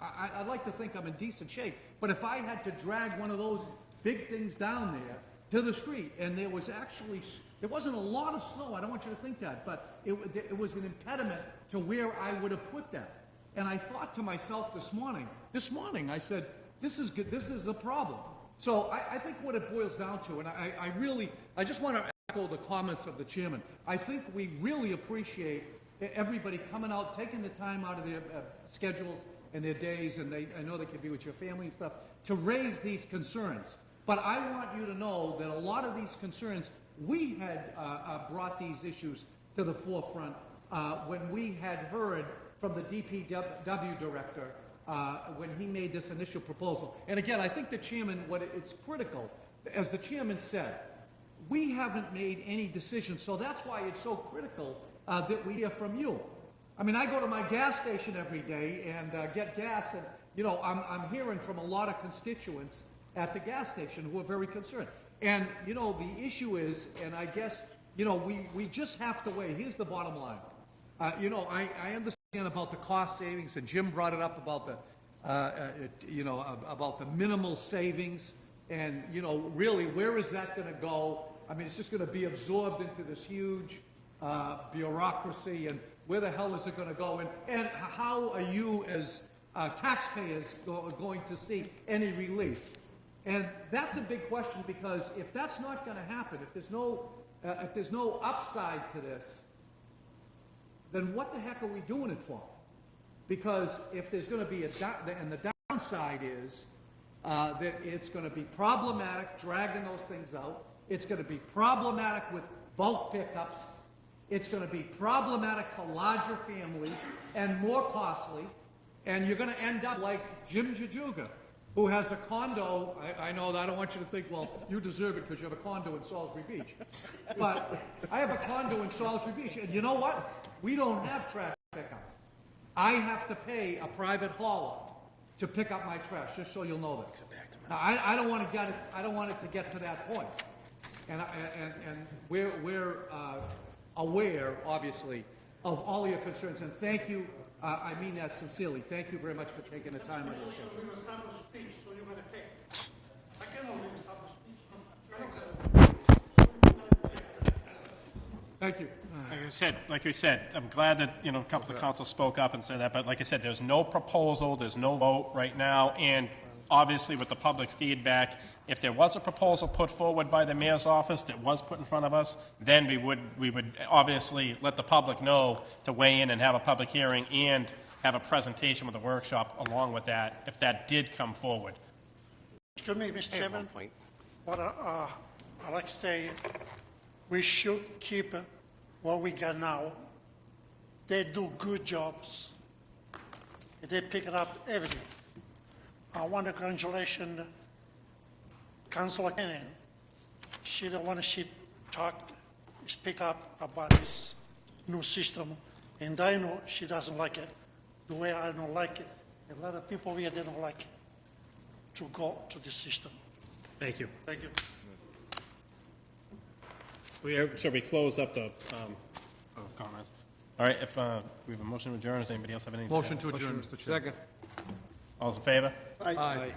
T: I'd like to think I'm in decent shape, but if I had to drag one of those big things down there to the street, and there wasn't a lot of snow, I don't want you to think that, but it was an impediment to where I would have put that. And I thought to myself this morning, I said, this is good, this is a problem. So I think what it boils down to, and I just want to echo the comments of the chairman. I think we really appreciate everybody coming out, taking the time out of their schedules and their days, and I know they can be with your family and stuff, to raise these concerns. But I want you to know that a lot of these concerns, we had brought these issues to the forefront when we had heard from the DPW director when he made this initial proposal. And again, I think the chairman, it's critical, as the chairman said, we haven't made any decisions, so that's why it's so critical that we hear from you. I mean, I go to my gas station every day and get gas, and, you know, I'm hearing from a lot of constituents at the gas station who are very concerned. And, you know, the issue is, and I guess, you know, we just have to weigh. Here's the bottom line. You know, I understand about the cost savings, and Jim brought it up about about the minimal savings, and, you know, really, where is that going to go? I mean, it's just going to be absorbed into this huge bureaucracy, and where the hell is it going to go? And how are you as taxpayers going to see any relief? And that's a big question, because if that's not going to happen, if there's no upside to this, then what the heck are we doing it for? Because if there's going to be and the downside is that it's going to be problematic dragging those things out. It's going to be problematic with bulk pickups. It's going to be problematic for larger families and more costly. And you're going to end up like Jim Jajuga, who has a condo. I know that I don't want you to think, well, you deserve it because you have a condo in Salisbury Beach. But I have a condo in Salisbury Beach. And you know what? We don't have trash pickup. I have to pay a private hauler to pick up my trash, just so you'll know that. Now, I don't want to get it. I don't want it to get to that point. And we're aware, obviously, of all your concerns. And thank you. I mean that sincerely. Thank you very much for taking the time on your show. Thank you.
B: Like I said, I'm glad that, a couple of councils spoke up and said that, but like I said, there's no proposal, there's no vote right now, and obviously with the public feedback, if there was a proposal put forward by the mayor's office that was put in front of us, then we would obviously let the public know to weigh in and have a public hearing and have a presentation with a workshop along with that, if that did come forward.
C: Excuse me, Mr. Chairman. What I like to say, we should keep what we got now. They do good jobs. They pick it up everything. I want to congratulate Councilor Kennan. She the one she speak up about this new system, and I know she doesn't like it the way I don't like it. A lot of people here, they don't like it to go to this system.
B: Thank you.
C: Thank you.
B: So we close up the comments. All right, if we have a motion to adjourn, does anybody else have anything?
T: Motion to adjourn, Mr. Chairman.
B: All those in favor?
T: Aye.